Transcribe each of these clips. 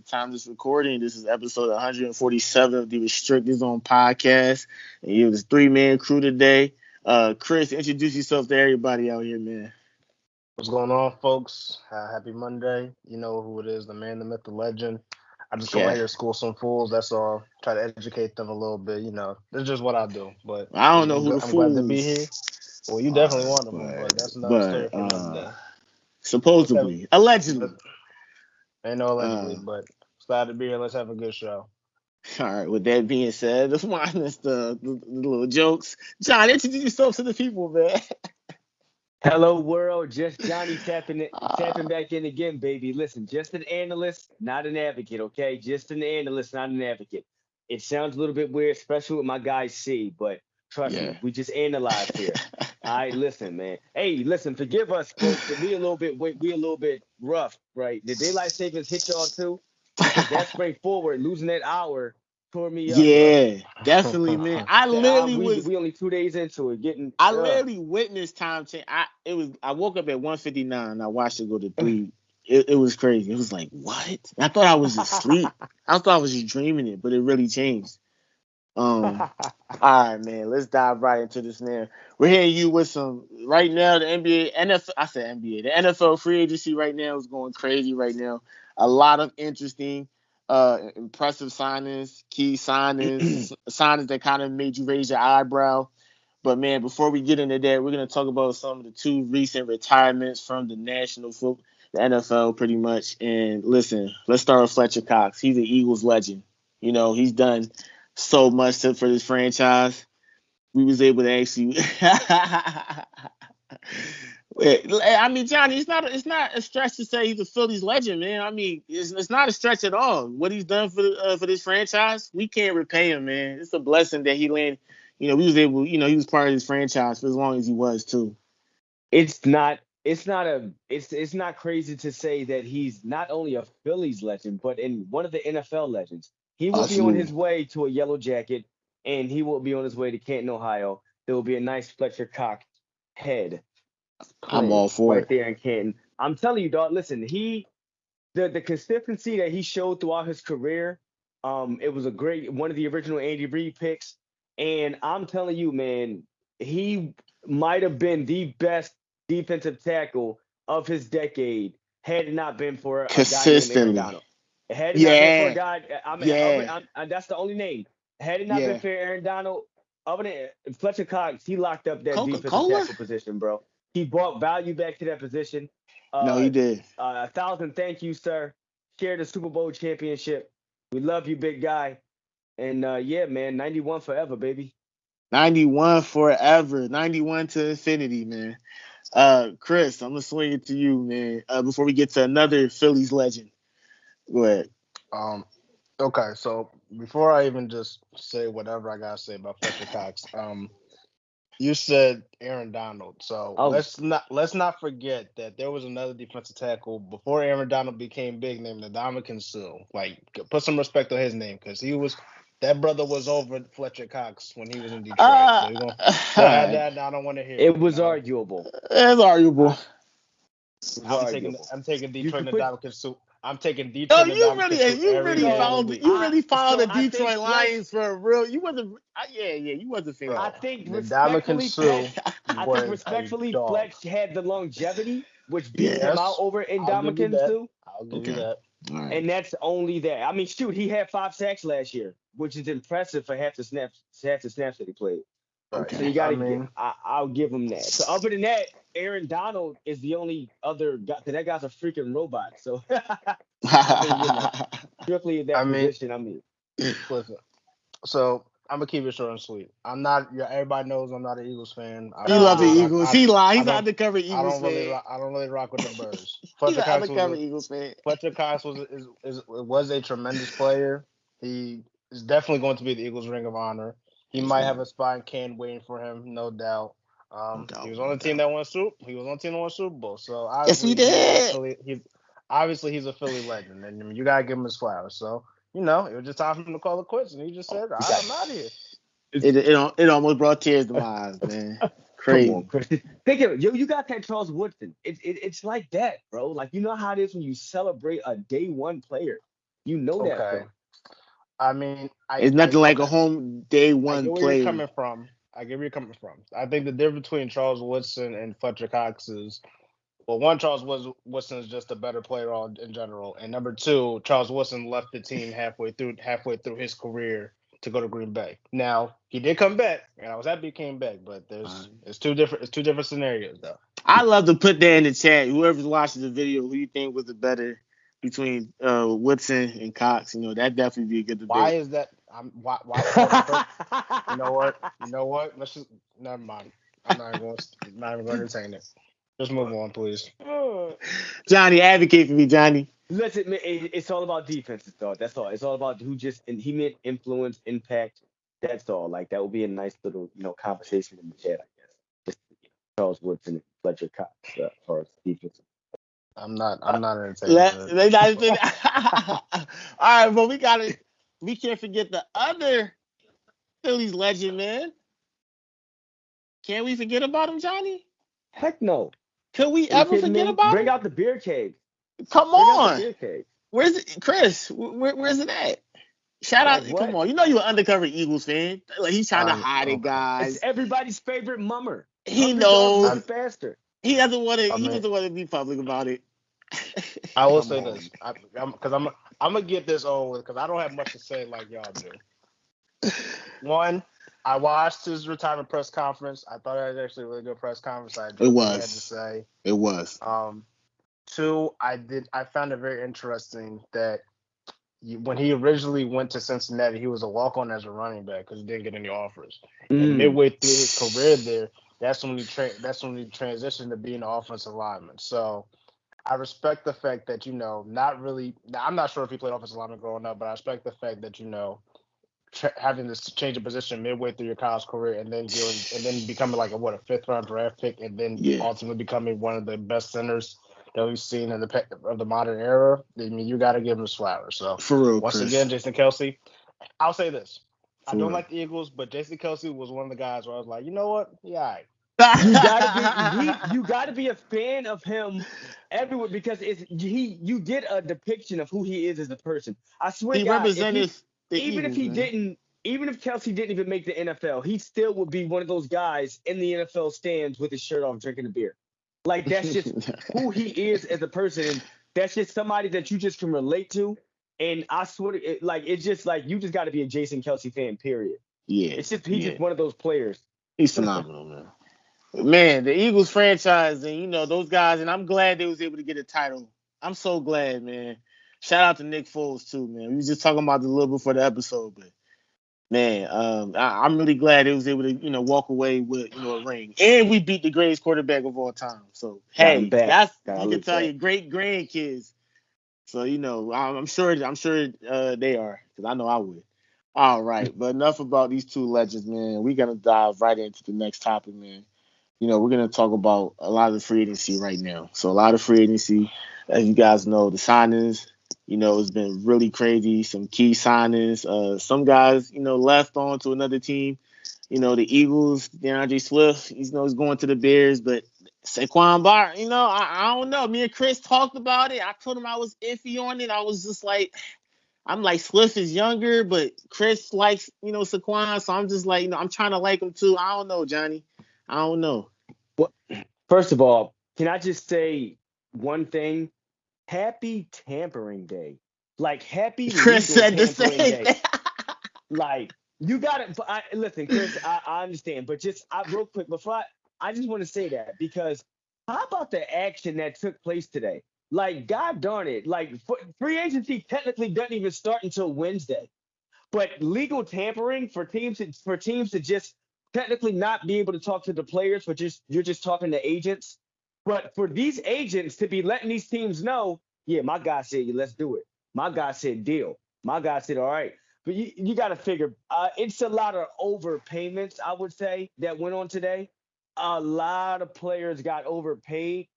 time of this recording. This is episode 147 of the Restricted Zone podcast. And it was a 3-man crew today. Chris, introduce yourself to everybody out here, man. What's going on, folks? Happy Monday. You know who it is, the man, the myth, the legend. I just come out here to school some fools, that's all. Try to educate them a little bit, you know. That's just what I do. But I don't know who the I'm fools. glad to be here. Well, you definitely one of them, but that's another story for another day. Supposedly. Allegedly. Ain't no allegedly, but glad to be here. Let's have a good show. All right, with that being said, let's minus the little jokes. John, introduce yourself to the people, man. Hello, world. Just Johnny tapping back in again, baby. Listen, just an analyst, not an advocate, okay? Just an analyst, not an advocate. It sounds a little bit weird, especially with my guy C, but trust me, we just analyze here. All right, listen, man. Hey, listen, forgive us, folks. We a little bit rough, right? Did daylight savings hit y'all too? Because that spring forward, losing that hour tore me up. Yeah, definitely, man. We only 2 days into it. I literally witnessed time change. I woke up at 1:59 and I watched it go to 3. It was crazy. It was like, what? I thought I was asleep. I thought I was just dreaming it, but it really changed. All right, man. Let's dive right into this, man. We're hitting you with some right now. The NBA. The NFL free agency right now is going crazy right now. A lot of interesting, impressive signings, key signings, signings that kind of made you raise your eyebrow. But man, before we get into that, we're gonna talk about some of the 2 recent retirements from the National Football, the NFL, pretty much. And listen, let's start with Fletcher Cox. He's an Eagles legend. You know, he's done so much for this franchise. We was able to actually. I mean, Johnny, it's not a stretch to say he's a Phillies legend, man. I mean, it's not a stretch at all. What he's done for this franchise, we can't repay him, man. It's a blessing that he landed. You know, we was able. You know, he was part of this franchise for as long as he was too. It's not crazy to say that he's not only a Phillies legend, but in one of the NFL legends. He will be on his way to a yellow jacket, and he will be on his way to Canton, Ohio. There will be a nice Fletcher Cox head. I'm all for right there in Canton. I'm telling you, dog. Listen, the consistency that he showed throughout his career, it was one of the original Andy Reid picks, and I'm telling you, man, he might have been the best defensive tackle of his decade had it not been for a guy named Aaron Donald. Had it not been for a guy, that's the only name. Had it not been for Aaron Donald, other than Fletcher Cox, he locked up that defensive tackle position, bro. He brought value back to that position. No, he did. 1,000 thank you, sir. Share the Super Bowl championship. We love you, big guy. And yeah, man, 91 forever, baby. 91 forever. 91 to infinity, man. Chris, I'm gonna swing it to you, man. Before we get to another Phillies legend, go ahead. Okay, so before I even just say whatever I gotta say about Fletcher Cox, you said Aaron Donald. So let's not forget that there was another defensive tackle before Aaron Donald became big named Ndamukong Suh. Like, put some respect on his name because that brother was over Fletcher Cox when he was in Detroit. I don't want to hear it. It was arguable. It's arguable. I'm taking Detroit Ndamukong Suh. I'm taking Detroit. You really followed the Detroit Lions for a real. You wasn't. You wasn't feeling. I think respectfully, Fletch had the longevity, which beat him out over Ndamukong Suh. I'll give you that. Right. And that's only that. I mean, shoot, he had 5 sacks last year, which is impressive for half the snaps that he played. Okay. So you got to I'll give him that. So other than that, Aaron Donald is the only other guy. That guy's a freaking robot. So strictly in that position, listen. So I'm gonna keep it short and sweet. I'm not. Everybody knows I'm not an Eagles fan. He loves the Eagles. He lied. He's an undercover Eagles fan. I don't really rock with the Birds. He's an undercover Eagles fan. Fletcher Cox was a tremendous player. He is definitely going to be the Eagles' Ring of Honor. He might have a spot in Canton waiting for him, no doubt. He was on the team that won Super Bowl. So yes, he did. He's a Philly legend, and you gotta give him his flowers. So it was just time for him to call it quits, and he just said, "I'm out of here." It almost brought tears to my eyes, man. Crazy. Come on, Chris. Think of it. You got that Charles Woodson. It's like that, bro. Like, you know how it is when you celebrate a day one player. You know that. Okay. I mean, it's nothing like a home day one I get where play. you're coming from. I think the difference between Charles Woodson and Fletcher Cox is, well, one, Charles Woodson is just a better player in general, and number two, Charles Woodson left the team halfway through his career to go to Green Bay. Now he did come back, and I was happy he came back, but it's two different scenarios though. I love to put that in the chat. Whoever's watching the video, who you think was the better between Woodson and Cox? You know, that definitely be a good debate. Why is that? Why you know what? Let's just never mind. I'm not even going to entertain it. Just move on, please. Johnny, advocate for me, Johnny. Listen, man, it's all about defenses, dog. That's all. It's all about and he meant influence, impact. That's all. Like, that would be a nice little, conversation in the chat, I guess. Just Charles Woodson and Fletcher Cox as far as defense. I'm not entertaining it. All right, but we can't forget the other Phillies legend, man. Can't we forget about him, Johnny? Heck no. Could we ever forget about him? Bring out the beer keg. Come on. Where's it, Chris? Where's it at? Shout out! Come on, you know you're an undercover Eagles fan. Like, he's trying to hide it, guys. It's everybody's favorite mummer. He knows. Faster. He doesn't want to. He doesn't want to be public about it. I will say this, because I'm gonna get this over with, because I don't have much to say like y'all do. One, I watched his retirement press conference. I thought it was actually a really good press conference. It was. Had to say. It was. Two, I found it very interesting that when he originally went to Cincinnati, he was a walk-on as a running back because he didn't get any offers. And midway through his career there, that's when he transitioned to being an offensive lineman. So I respect the fact that, I'm not sure if he played offensive lineman growing up, but I respect the fact that, having this change of position midway through your college career and then becoming like a 5th round draft pick, and then ultimately becoming one of the best centers that we've seen in the modern era. I mean, you got to give him his flowers. So for real, once Chris. again, Jason Kelce. I'll say this: I don't like the Eagles, but Jason Kelce was one of the guys where I was like, you know what? Yeah, you gotta be a fan of him everywhere, because you get a depiction of who he is as a person. I swear, he represented even if Kelce didn't even make the NFL, he still would be one of those guys in the NFL stands with his shirt off, drinking a beer. Like, that's just who he is as a person, and that's just somebody that you just can relate to. And I swear, it's just like, you just got to be a Jason Kelce fan, period. Yeah, it's just he's just one of those players. He's phenomenal, man. Man, the Eagles franchise, and those guys, and I'm glad they was able to get a title. I'm so glad, man. Shout out to Nick Foles too, man. We was just talking about this a little before the episode, but man, I'm really glad they was able to, walk away with, a ring. And we beat the greatest quarterback of all time. So, hey, that's, I can tell you, great grandkids. So, I'm sure they are, because I know I would. All right, but enough about these two legends, man. We're going to dive right into the next topic, man. We're going to talk about a lot of the free agency right now. So, a lot of free agency, as you guys know, the signings, it's been really crazy. Some key signings. Some guys, left on to another team. The Eagles, DeAndre Swift, he's going to the Bears. But Saquon Barkley, I don't know. Me and Chris talked about it. I told him I was iffy on it. I was just like, I'm like, Swift is younger, but Chris likes, Saquon. So I'm just like, I'm trying to like him too. I don't know, Johnny. I don't know. Well, first of all, can I just say one thing? Happy tampering day. Like, happy Chris said the same day. Like, you got it. Listen, Chris, I understand, but just real quick before I just want to say that, because how about the action that took place today? Like, God darn it. Like, free agency technically doesn't even start until Wednesday, but legal tampering for teams to just technically not be able to talk to the players, but you're just talking to agents. But for these agents to be letting these teams know, yeah, my guy said, let's do it. My guy said deal. My guy said, all right. But you got to figure, it's a lot of overpayments, I would say, that went on today. A lot of players got overpaid.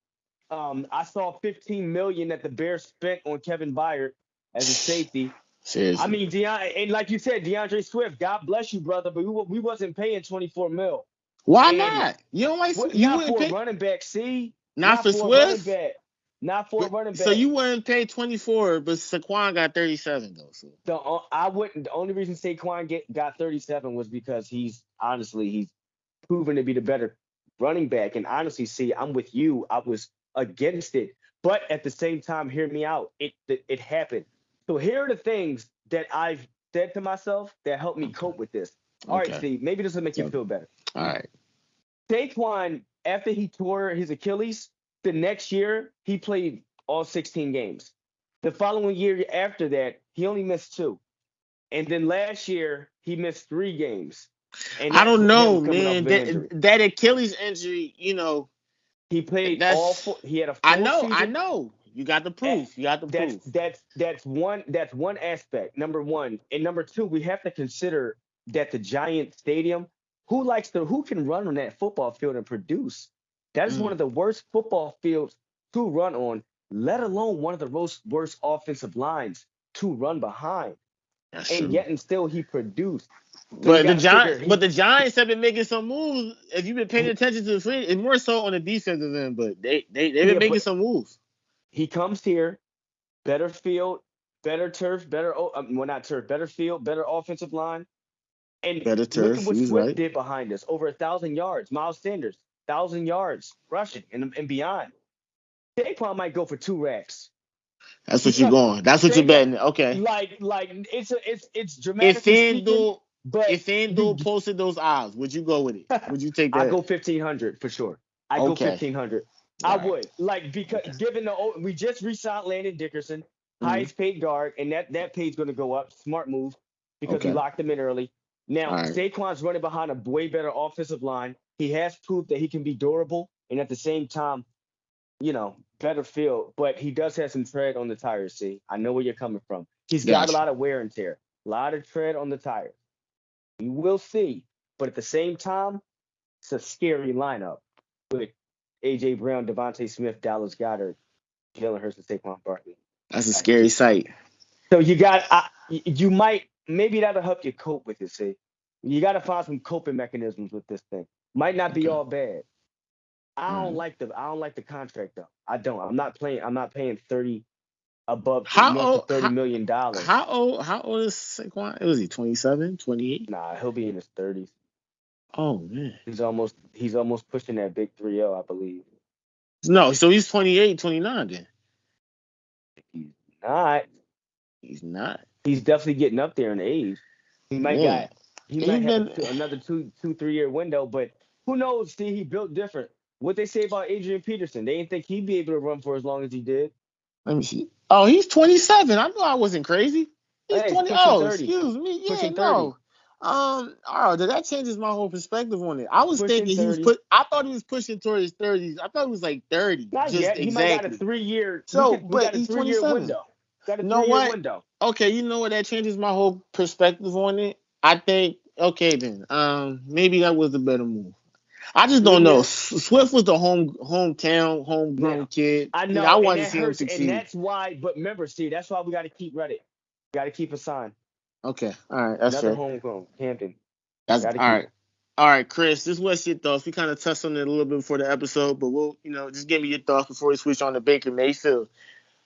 I saw $15 million that the Bears spent on Kevin Byard as a safety. Seriously. I mean, and like you said, DeAndre Swift, God bless you, brother, but we wasn't paying $24 million. Why not? You don't like you wouldn't pay running back. See, not for Swift. Not for a running back. So you wouldn't pay 24, but Saquon got 37 though. So I wouldn't. The only reason Saquon got 37 was because he's proven to be the better running back. And honestly, see, I'm with you. I was against it, but at the same time, hear me out. It happened. So here are the things that I've said to myself that helped me cope with this. All right, Steve, maybe this will make you feel better. All right. Saquon, after he tore his Achilles, the next year he played all 16 games. The following year after that, he only missed 2. And then last year he missed 3 games. And I don't know, man. That Achilles injury, he played all 4. He had a full season. I know. You got the proof. That's one aspect. Number one, and number two, we have to consider that the Giant Stadium. Who can run on that football field and produce? That is one of the worst football fields to run on, let alone one of the worst offensive lines to run behind. That's and true. Yet and still he produced. So but the Giants have been making some moves. If you've been paying attention to the field, it's more so on the defensive end, but they've been making some moves. He comes here, better field, better turf, better field, better offensive line. And better turf. Look at what Swift did behind us. Over 1,000 yards. Miles Sanders, 1,000 yards rushing and beyond. Saquon might go for 2 racks. That's what you're going. That's what you're betting. Okay. Like it's dramatic. If FanDuel posted those odds, would you go with it? Would you take that? I go 1,500 for sure. I go 1,500. I would because given we just re-signed Landon Dickerson, highest paid guard, and that pay's going to go up. Smart move because we locked him in early. Now, Saquon's running behind a way better offensive line. He has proved that he can be durable and at the same time, better field. But he does have some tread on the tires, see? I know where you're coming from. He's got a lot of wear and tear, a lot of tread on the tires. We will see. But at the same time, it's a scary lineup with A.J. Brown, Devontae Smith, Dallas Goedert, Jalen Hurts, and Saquon Barkley. That's a scary sight. So maybe that'll help you cope with it, see? You got to find some coping mechanisms with this thing. Might not be all bad. I don't like the contract though. I don't. I'm not paying 30 above $30 million. How old is Saquon? Was he 27, 28? Nah, he'll be in his 30s. Oh man. He's almost pushing that big 3-0, I believe. No, so he's 28, 29 then. He's not. He's definitely getting up there in age. He might have another 2-3 year window, but who knows? See, he built different. What they say about Adrian Peterson? They didn't think he'd be able to run for as long as he did. Let me see. Oh, he's 27. I knew I wasn't crazy. He's 20. Oh, 30. Excuse me. Yeah, no. That changes my whole perspective on it. I was thinking I thought he was pushing towards his 30s. I thought it was like 30. Not yet. He might got a 3-year. But he's 27. Window. Got a 3-year window. Okay, you know what? That changes my whole perspective on it. I think. Okay, then. Maybe that was the better move. I just don't know. Swift was the homegrown kid. I know. I wanted to see him succeed. And that's why. But remember, that's why we got to keep Reddit. Got to keep a sign. Okay. All right. That's another homegrown Hampton. That's all right. All right, Chris. This was your thoughts. We kind of touched on it a little bit before the episode, but we'll, just give me your thoughts before we switch on to Baker Mayfield,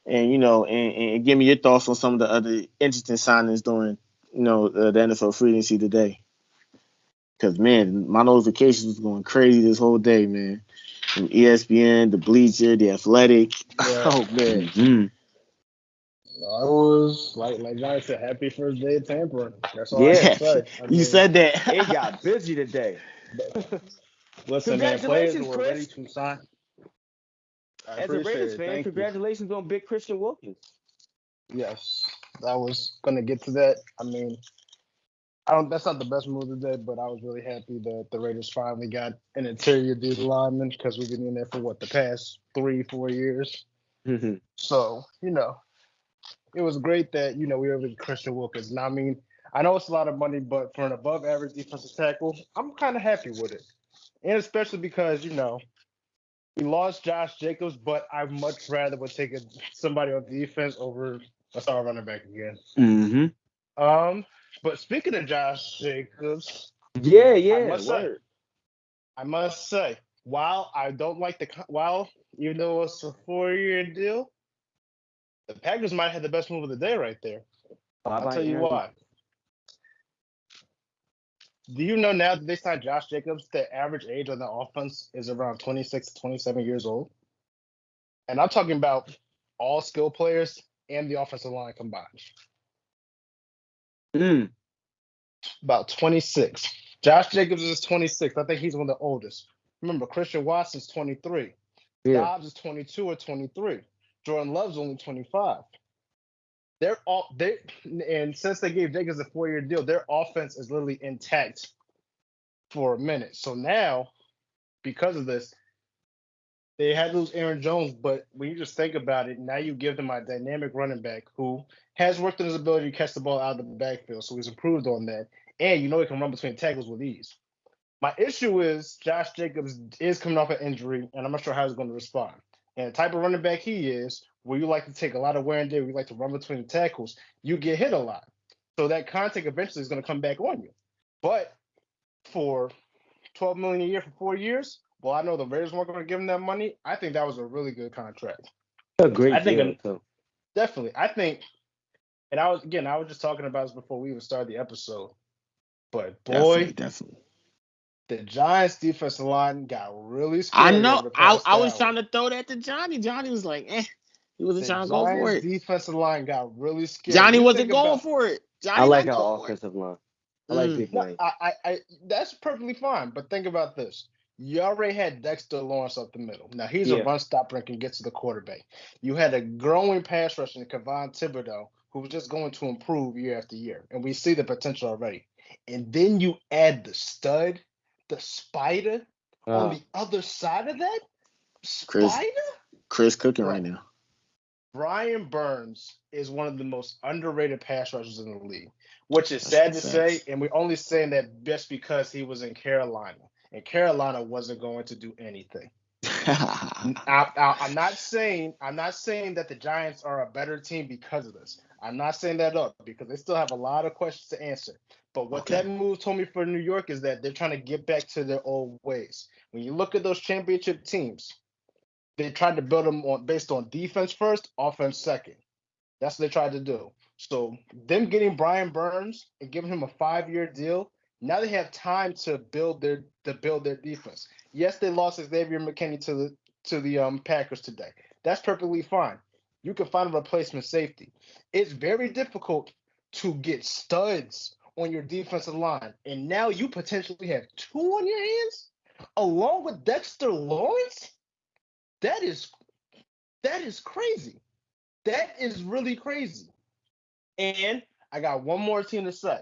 and and give me your thoughts on some of the other interesting signings during, the NFL free agency today. Because, man, my notifications was going crazy this whole day, man. From ESPN, the Bleacher, the Athletic. Yeah. Oh, man. Mm-hmm. I was, like Johnny said, happy first day of tampering. That's all I can say. You said that. It got busy today. Listen, man, players were ready to sign. As a Raiders fan, congratulations on Big Christian Wilkins. Yes, I was going to get to that. I mean, that's not the best move today, but I was really happy that the Raiders finally got an interior D lineman because we've been in there for the past 3-4 years. Mm-hmm. So, it was great that, we were able to Christian Wilkins. Now, I mean, I know it's a lot of money, but for an above average defensive tackle, I'm kind of happy with it. And especially because, we lost Josh Jacobs, but I much rather would take somebody on defense over a star running back again. Mm-hmm. But speaking of Josh Jacobs, I must say, while I don't like even though it's a 4-year deal, the Packers might have the best move of the day right there. I'll tell you why. Do you know now that they signed Josh Jacobs, the average age on the offense is around 26 to 27 years old? And I'm talking about all skill players and the offensive line combined. About 26. Josh Jacobs is 26. I think he's one of the oldest. Remember, Christian Watson's 23. Yeah. Dobbs is 22 or 23. Jordan Love's only 25. And since they gave Jacobs a 4-year deal, their offense is literally intact for a minute. So now, because of this, they had to lose Aaron Jones, but when you just think about it, now you give them a dynamic running back who has worked on his ability to catch the ball out of the backfield, so he's improved on that. And you know he can run between tackles with ease. My issue is Josh Jacobs is coming off an injury, and I'm not sure how he's going to respond. And the type of running back he is, where you like to take a lot of wear and tear, where you like to run between the tackles, you get hit a lot. So that contact eventually is going to come back on you. But for $12 million a year for 4 years, well, I know the Raiders weren't going to give him that money. I think that was a really good contract. A great deal, too. Definitely. I think, and I was just talking about this before we even started the episode. But boy, definitely. The Giants' defensive line got really scary. I know. I was trying to throw that to Johnny. Johnny was like, he wasn't trying to go for it. The Giants' defensive line got really scary. Johnny wasn't going for it. Johnny I like our offensive line. I like big Wayne. That's perfectly fine. But think about this. You already had Dexter Lawrence up the middle. Now, he's a run stopper and can get to the quarterback. You had a growing pass rush in Kayvon Thibodeau, who was just going to improve year after year. And we see the potential already. And then you add the stud, the spider, on the other side of that. Spider? Chris cooking right now. Brian Burns is one of the most underrated pass rushers in the league, which is sad to say, and we're only saying that just because he was in Carolina, and Carolina wasn't going to do anything. I'm not saying that the Giants are a better team because of this. I'm not saying that up because they still have a lot of questions to answer. But what that move told me for New York is that they're trying to get back to their old ways. When you look at those championship teams, they tried to build them based on defense first, offense second. That's what they tried to do. So them getting Brian Burns and giving him a 5-year deal, now they have time to build their defense. Yes, they lost Xavier McKinney to the Packers today. That's perfectly fine. You can find a replacement safety. It's very difficult to get studs on your defensive line, and now you potentially have 2 on your hands, along with Dexter Lawrence. That is crazy. That is really crazy. And I got one more team to say.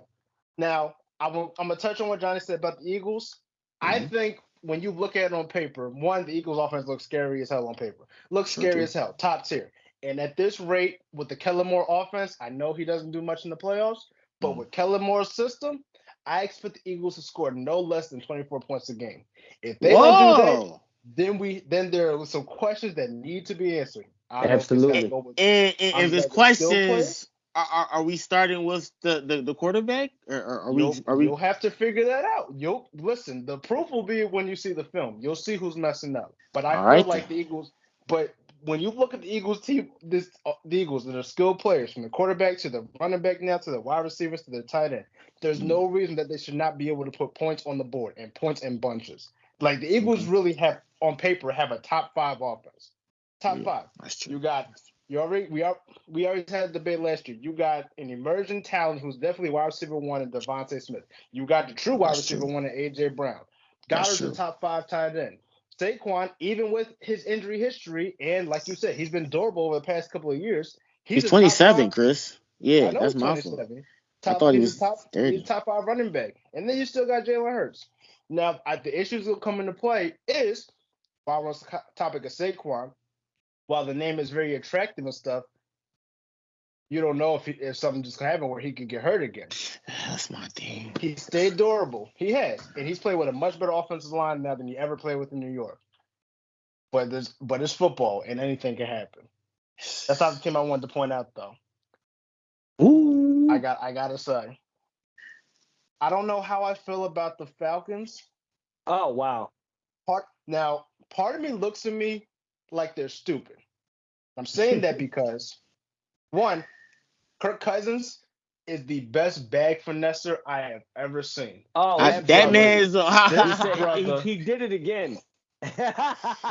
Now, I'm going to touch on what Johnny said about the Eagles. Mm-hmm. I think when you look at it on paper, one, the Eagles offense looks scary as hell on paper. Looks scary as hell, top tier. And at this rate, with the Kellen Moore offense, I know he doesn't do much in the playoffs, but with Kellen Moore's system, I expect the Eagles to score no less than 24 points a game. If they don't do that, then there are some questions that need to be answered. Absolutely. And if there's questions, are we starting with the quarterback? Or you'll have to figure that out. Listen, the proof will be when you see the film. You'll see who's messing up. But I feel like the Eagles. But when you look at the Eagles team, the Eagles, they're skilled players from the quarterback to the running back now to the wide receivers to the tight end. There's no reason that they should not be able to put points on the board and points in bunches. Like the Eagles really have on paper have a top 5 offense. Top 5. That's true. We already had a debate last year. You got an emerging talent who's definitely wide receiver 1 in Devontae Smith. You got the true wide receiver 1 in A.J. Brown. Goddard's the top 5 tight end. Saquon, even with his injury history, and like you said, he's been durable over the past couple of years. He's 27, Chris. Yeah, that's my fault. I thought he was 30. He's top 5 running back. And then you still got Jalen Hurts. Now, the issues that will come into play is, while we're on the topic of Saquon, while the name is very attractive and stuff, you don't know if something just going to happen where he could get hurt again. That's my thing. He stayed durable. He has. And he's played with a much better offensive line now than he ever played with in New York. But it's football, and anything can happen. That's not the team I wanted to point out, though. Ooh. I got to say. I don't know how I feel about the Falcons. Oh, wow. Part of me looks at me like they're stupid. I'm saying that because one, Kirk Cousins is the best bag finesser I have ever seen. Oh, that man absolutely. is. He This said brother, he did it again.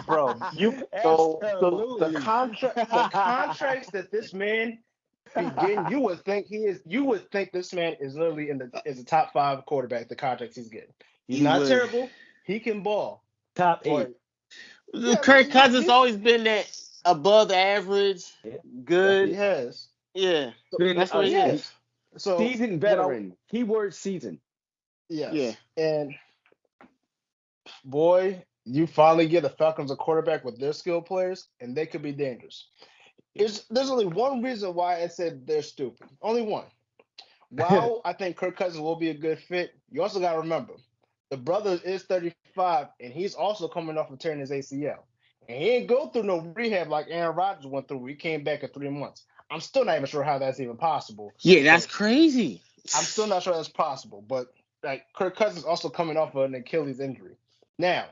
bro, the Absolutely. contracts that this man be getting, you would think this man is literally is a top 5 quarterback. The contracts he's getting, he's You not would. terrible. He can ball, Top 8. but yeah, Kirk Cousins he's always been that above average, Yeah. he good. has. Yeah, So Been that's what he is. so seasoned what I veteran. Keyword season. Yeah, yes, and boy, you finally get the Falcons a quarterback with their skill players, and they could be dangerous. There's only one reason why I said they're stupid. Only one. While I think Kirk Cousins will be a good fit, you also got to remember the brother is 35, and he's also coming off of tearing his ACL. And he ain't go through no rehab like Aaron Rodgers went through. He came back in 3 months. I'm still not even sure how that's even possible. yeah, that's crazy. I'm still not sure that's possible. But like Kirk Cousins also coming off of an Achilles injury. Now,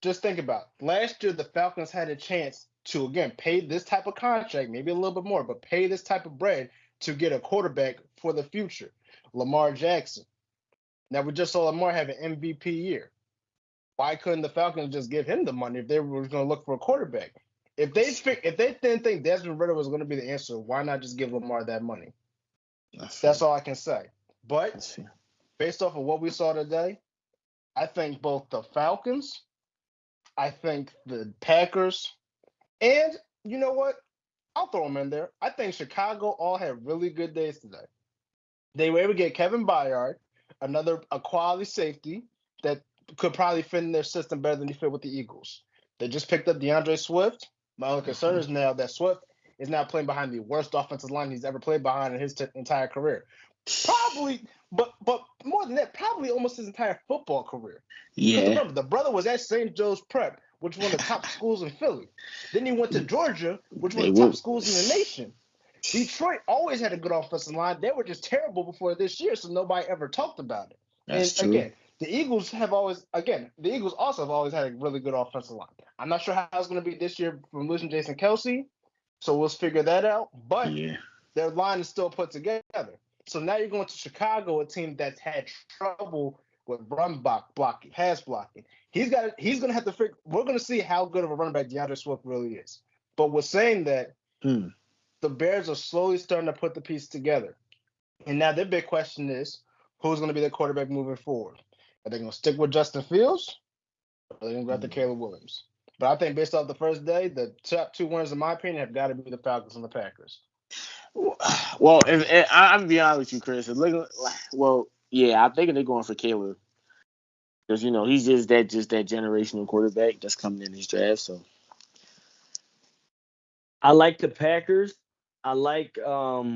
just think about it. Last year the Falcons had a chance to again pay this type of contract, maybe a little bit more, but pay this type of bread to get a quarterback for the future. Lamar Jackson. Now we just saw Lamar have an MVP year. Why couldn't the Falcons just give him the money if they were going to look for a quarterback? If they didn't think Desmond Ritter was going to be the answer, why not just give Lamar that money? That's all I can say. But based off of what we saw today, I think both the Falcons, I think the Packers, and you know what? I'll throw them in there. I think Chicago all had really good days today. They were able to get Kevin Byard, a quality safety that could probably fit in their system better than he fit with the Eagles. They just picked up DeAndre Swift. My only concern is now that Swift is now playing behind the worst offensive line he's ever played behind in his entire career. Probably, but more than that, probably almost his entire football career. Because remember, the brother was at St. Joe's Prep, which was one of the top schools in Philly. Then he went to Georgia, which was one of the top schools in the nation. Detroit always had a good offensive line. They were just terrible before this year, so nobody ever talked about it. That's and true. Again, the Eagles also have always had a really good offensive line. I'm not sure how it's going to be this year from losing Jason Kelsey, so we'll figure that out. But their line is still put together. So now you're going to Chicago, a team that's had trouble with run blocking, pass blocking. He's going to have to figure. We're going to see how good of a running back DeAndre Swift really is. But we're saying that the Bears are slowly starting to put the piece together. And now their big question is, who's going to be their quarterback moving forward? Are they going to stick with Justin Fields? Or are they going to go after Caleb Williams? But I think based off the first day, the top 2 winners, in my opinion, have got to be the Falcons and the Packers. Well, I'm be honest with you, Chris. I'm thinking they're going for Caleb because he's just that generational quarterback that's coming in this draft. So I like the Packers. I like I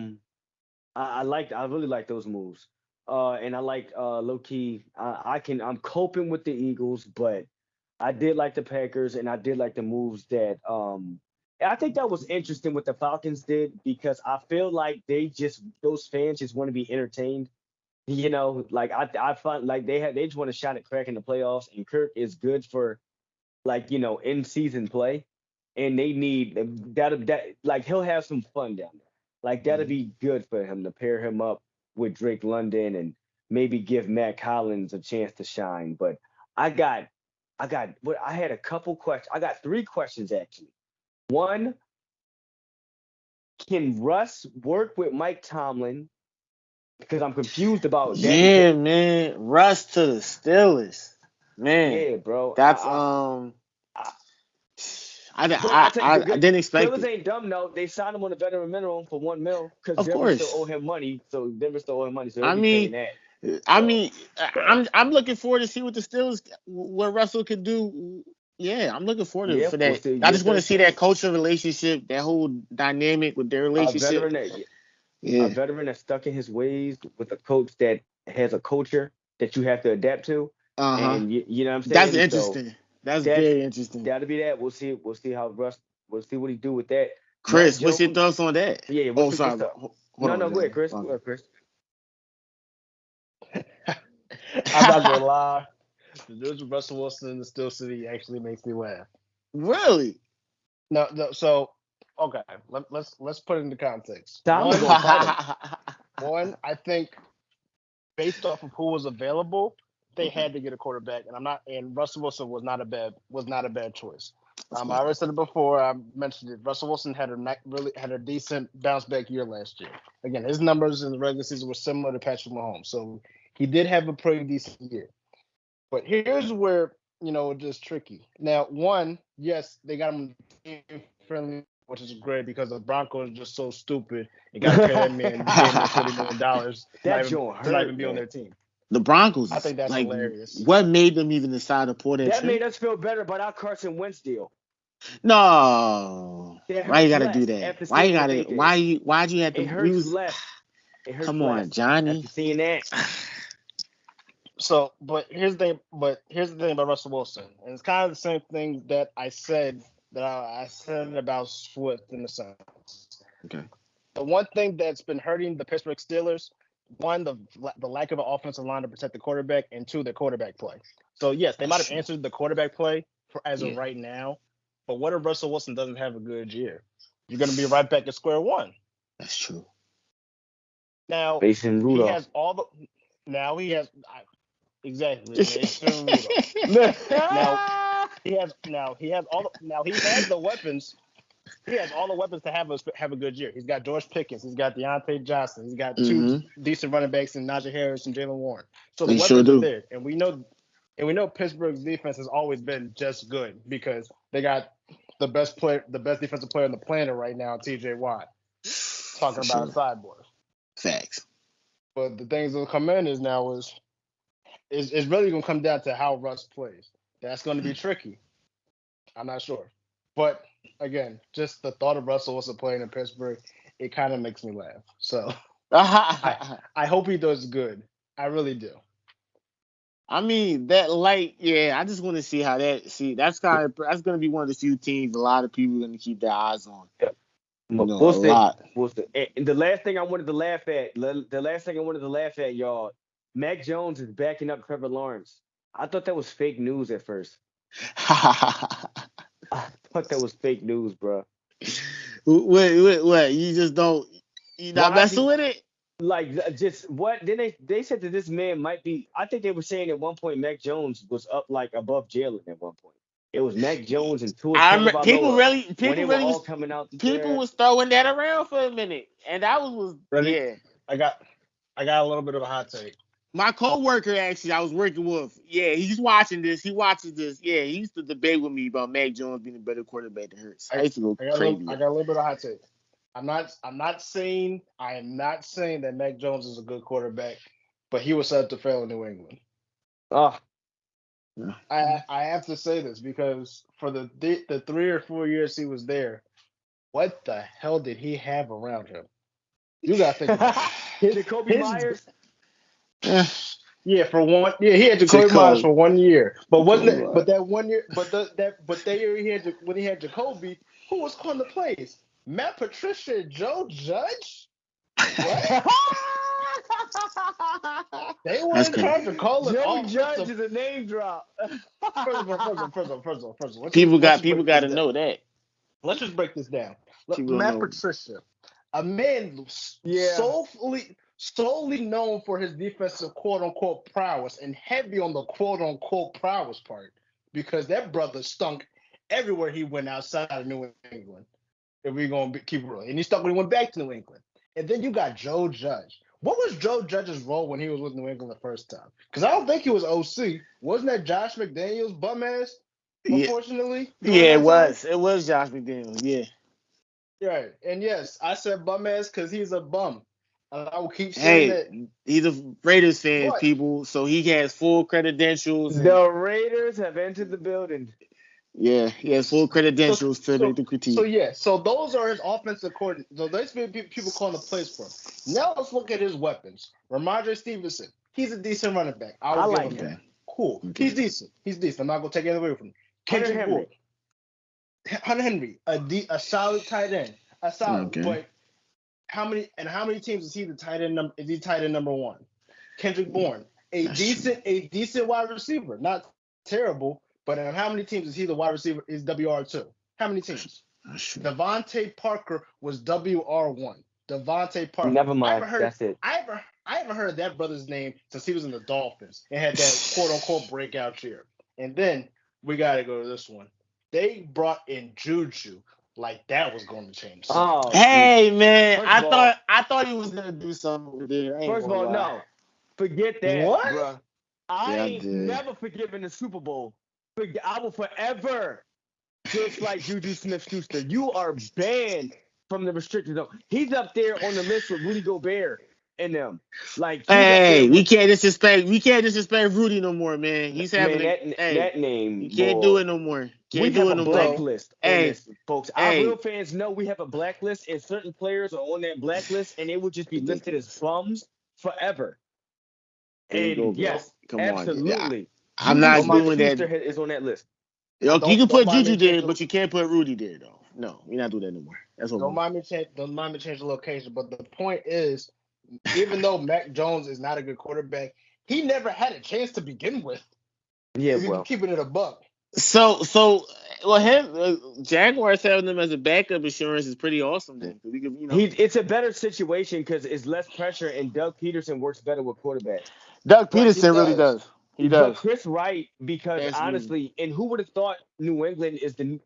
really like those moves. And I like low key. I'm coping with the Eagles, but I did like the Packers and I did like the moves that I think that was interesting what the Falcons did because I feel like those fans just want to be entertained. Like I find like they just want a shot at cracking the playoffs, and Kirk is good for in season play, and they need that like he'll have some fun down there. Like that'll be good for him to pair him up with Drake London and maybe give Matt Collins a chance to shine. But I had a couple questions. I got 3 questions actually. One, can Russ work with Mike Tomlin? Because I'm confused about that. Yeah, man. Russ to the Steelers. Man. Yeah, bro. That's I didn't expect Steelers it. ain't dumb though. They signed him on a veteran minimum for $1 million because Of Denver course. still owe him money. So Denver still owe him money. So he'll I be mean, paying that. I'm looking forward to see what the Steelers, what Russell could do. Yeah, I'm looking forward to for that. I just want to see that cultural relationship, that whole dynamic with their relationship. A veteran that's stuck in his ways with a coach that has a culture that you have to adapt to. And you know what I'm saying? That's interesting. So that's very interesting. That'll be that. We'll see how Russ. We'll see what he do with that. Chris, what's your thoughts on that? Yeah. Sorry. Go ahead, Chris. Go ahead, Chris. I'm not gonna lie. the news with Russell Wilson in the Steel City actually makes me laugh. Really? No. So okay, let's put it into context. I'm gonna go fight him. One, I think based off of who was available, they had to get a quarterback, and Russell Wilson was not a bad choice. I already said it before. I mentioned it. Russell Wilson had a decent bounce back year last year. Again, his numbers in the regular season were similar to Patrick Mahomes, so he did have a pretty decent year. But here's where it's just tricky. Now, one, yes, they got him team friendly, which is great because the Broncos are just so stupid. You got to pay that man $40 million to not even be on their team. The Broncos, I think that's hilarious. What made them even decide to pull that trigger? That made us feel better about our Carson Wentz deal. No, why you gotta do that? Why'd you have to? It hurts less. It hurts Come on, less Johnny. after seeing that. So, but here's the thing about Russell Wilson, and it's kind of the same thing that I said about Swift in the sense. Okay. The one thing that's been hurting the Pittsburgh Steelers, one, the lack of an offensive line to protect the quarterback, and two, the quarterback play. So yes, they might have answered the quarterback play as of right now, but what if Russell Wilson doesn't have a good year? You're going to be right back at square one. That's true. Now he has all the. Now he has. Exactly. Now he has the weapons. He has all the weapons to have a good year. He's got George Pickens. He's got Deontay Johnson. He's got two decent running backs in Najee Harris and Jalen Warren. So the weapons are there, and we know Pittsburgh's defense has always been just good because they got the best defensive player on the planet right now, T.J. Watt. Talking about a sideboard. Facts. But the things that will come in is really going to come down to how Russ plays. That's going to be tricky. I'm not sure. But, again, just the thought of Russell Wilson playing in Pittsburgh, it kind of makes me laugh. So, I hope he does good. I really do. I mean, I just want to see how that's going to be one of the few teams a lot of people are going to keep their eyes on. Yeah. And the last thing I wanted to laugh at, y'all, Mac Jones is backing up Trevor Lawrence. I thought that was fake news at first. I thought that was fake news, bro. What? You just don't. You not messing with it? Like, just what? Then they said that this man might be. I think they were saying at one point Mac Jones was up like above Jalen at one point. It was Mac Jones and Tua Tagovailoa. People was throwing that around for a minute, and that was really. Yeah. I got a little bit of a hot take. My coworker, actually, I was working with. Yeah, he's watching this. He watches this. Yeah, he used to debate with me about Mac Jones being a better quarterback than Hurts. I used to go crazy. I got a little bit of hot take. I am not saying that Mac Jones is a good quarterback, but he was set up to fail in New England. Oh. I have to say this because for the 3 or 4 years he was there, what the hell did he have around him? You gotta think about it. Jacoby Myers. Yeah, for one. Yeah, he had Jacoby Myers for 1 year, but that 1 year? But that year when he had Jacoby, who was calling the plays? Matt Patricia, Joe Judge. What? They weren't trying to call it. Joe Judge is a name drop. First, people got to know that. Let's just break this down. Matt Patricia, a man solely known for his defensive quote-unquote prowess and heavy on the quote-unquote prowess part because that brother stunk everywhere he went outside of New England. If we're going to keep it real. And he stunk when he went back to New England. And then you got Joe Judge. What was Joe Judge's role when he was with New England the first time? Because I don't think he was OC. Wasn't that Josh McDaniels bum ass? Unfortunately. Yeah, it was. It was Josh McDaniels. Yeah. Right. And yes, I said bum ass because he's a bum. And I will keep saying that. He's a Raiders fan, people. So he has full credentials. The Raiders have entered the building. Yeah, he has full credentials to make the critique. So those are his offensive coordinators. So there's people calling the plays for him. Now let's look at his weapons. Ramondre Stevenson, he's a decent running back. I like him. Cool. Okay. He's decent. I'm not gonna take anything away from him. Hunter Henry, a solid tight end. But how many teams is he the tight end? Is he tight end number one? Kendrick Bourne, a decent wide receiver, not terrible. But on how many teams is he the wide receiver? Is WR2? How many teams? Devontae Parker was WR1. Devontae Parker. Never mind. That's it. I haven't heard that brother's name since he was in the Dolphins and had that quote unquote breakout year. And then we got to go to this one. They brought in Juju like that was going to change. Oh, hey man, I thought he was gonna do something over there. First of all, no, forget that, what? Bro. I ain't never forgiven the Super Bowl. I will forever dislike Juju Smith-Schuster. You are banned from the restricted zone. He's up there on the list with Rudy Gobert and them. Like, hey, we can't disrespect Rudy no more, man. He's having that name. You can't do it no more. We have a blacklist on this, folks. Our real fans know we have a blacklist, and certain players are on that blacklist, and they will just be listed as bums forever. And yes, absolutely. I'm not doing that. Is on that list. Yo, you can put Juju there, but you can't put Rudy there, though. No, we're not doing that no more. That's what. Don't mind me change the location, but the point is, even though Mac Jones is not a good quarterback, he never had a chance to begin with. Yeah, well, keeping it a buck. So, Jaguars having them as a backup insurance is pretty awesome. Then we could, it's a better situation because it's less pressure, and Doug Peterson works better with quarterbacks. Doug Peterson really does. He does. But Chris Wright, because honestly, and who would have thought New England is to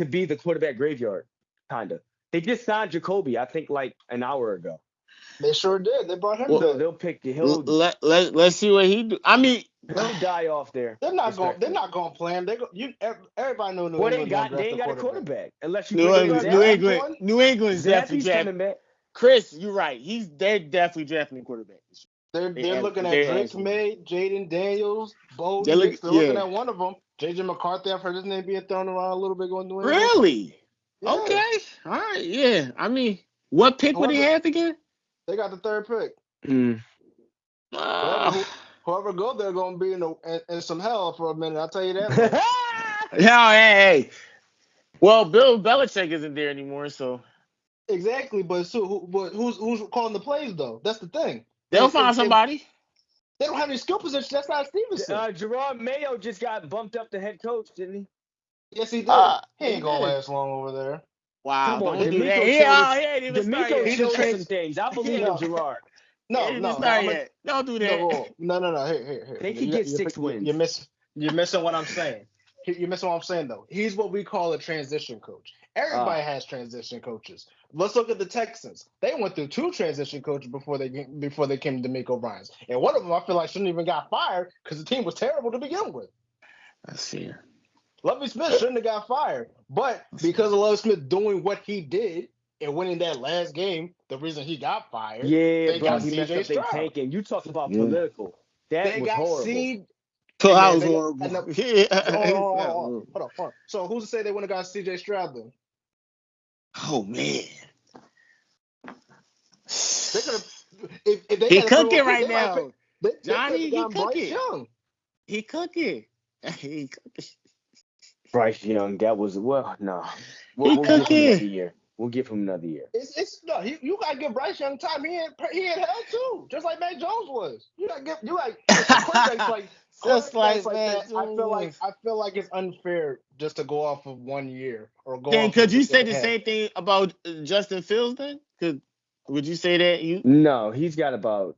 be the quarterback graveyard? Kinda. They just signed Jacoby, I think, like an hour ago. They sure did. They brought him. So they'll pick. Let's see what he do. I mean, he'll die off there. They're not going to play him. Everybody knows New England. They ain't got a quarterback unless you. New England's definitely drafting. Chris, you're right. They're definitely drafting a quarterback. They're looking at Drake May, Jaden Daniels, Bo Nix. They're looking at one of them. JJ McCarthy. I've heard his name being thrown around a little bit going to New England. Really? Yeah. Okay. All right. Yeah. I mean, what pick would he have again? They got the third pick. Whoever go there going to be in some hell for a minute. I'll tell you that. Hey. Well, Bill Belichick isn't there anymore, so. Exactly, but who's calling the plays though? That's the thing. They'll find somebody. They don't have any skill position. That's not Stevenson. Gerard Mayo just got bumped up to head coach, didn't he? Yes, he did. He ain't gonna last long over there. Wow, come on, don't do that. D'Amico showed some things. I believe in Gerard. No, don't do that. No. Here. They can get 6 wins. You're missing what I'm saying. You're missing what I'm saying though. He's what we call a transition coach. Everybody has transition coaches. Let's look at the Texans. They went through 2 transition coaches before they came to D'Amico Ryans, and one of them I feel like shouldn't even got fired because the team was terrible to begin with. That's fair. Lovie Smith shouldn't have got fired, but because of Lovie Smith doing what he did and winning that last game, the reason he got fired. Yeah, they got CJ Stroud. Tanking. You talk about political. That was horrible. That was horrible. Hold on. So who's to say they wouldn't have got CJ Stroud then? Oh man. They could have. If they he cooking right now. Johnny, he cooking. He cooking. Bryce Young, that was no. We'll give him another year. We'll give him another year. You gotta give Bryce Young time. He had hell too, just like Mac Jones was. Just like that. I feel like it's unfair just to go off of 1 year or go. Then could you say the same thing about Justin Fields then? Would you say that No, he's got about.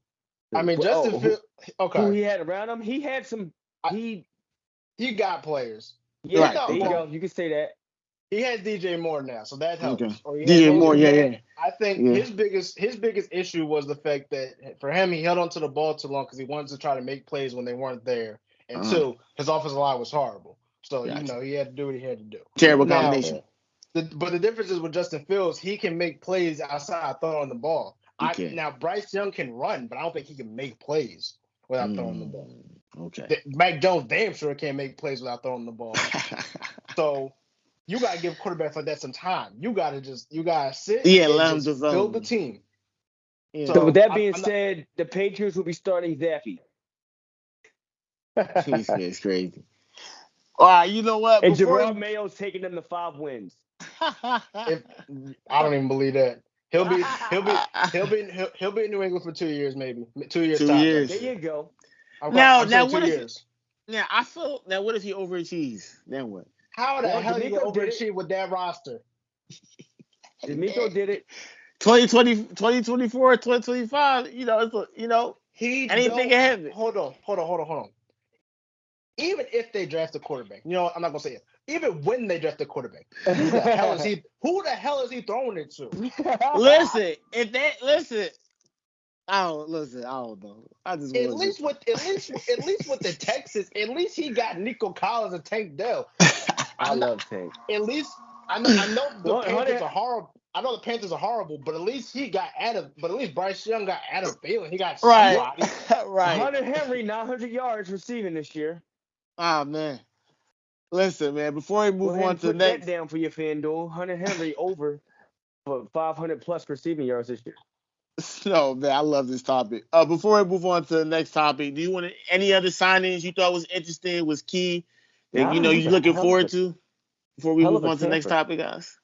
I mean, Justin Fields. Okay. Who he had around him? He had some. He got players. Yeah, right. There you go. You can say that. He has DJ Moore now, so that helps. Okay. DJ Moore, yeah. I think his biggest issue was the fact that for him, he held onto the ball too long because he wanted to try to make plays when they weren't there. And 2, his offensive line was horrible. So, he had to do what he had to do. Terrible combination. But the difference is with Justin Fields, he can make plays outside throwing the ball. Now, Bryce Young can run, but I don't think he can make plays without throwing the ball. Okay. Mac Jones damn sure can't make plays without throwing the ball. So you gotta give quarterbacks like that some time. You gotta sit. Let him develop. Build the team. So with that being said, the Patriots will be starting Zappy. It's crazy. All right, you know what? And Gerard Mayo's taking them to 5 wins. I don't even believe that. He'll be in New England for 2 years, maybe 2 years. 2 years. There you go. I'm saying 2 years. I feel now. What if he overachieves? Then what? How the hell you gonna overachieve with that roster? D'Amico did it. 2024, 2025. Anything can happen. Hold on. Even if they draft a quarterback, I'm not gonna say it. Even when they draft a quarterback, who the hell is he? Who the hell is he throwing it to? Listen, I don't know. At least with the Texans, at least he got Nico Collins and Tank Dell. I love Tank. At least I know the Panthers are horrible. I know the Panthers are horrible, but at least he got Adam. But at least Bryce Young got Adam Thielen. He got somebody. Right. Hunter Henry 900 yards receiving this year. Oh man. Listen, man. Before we move on to the next, put that down for your FanDuel. Hunter Henry over for 500 plus receiving yards this year. No, man, I love this topic. Before we move on to the next topic, do you want any other signings you thought was interesting, was key, that you're looking forward to before we move on to the next topic, guys?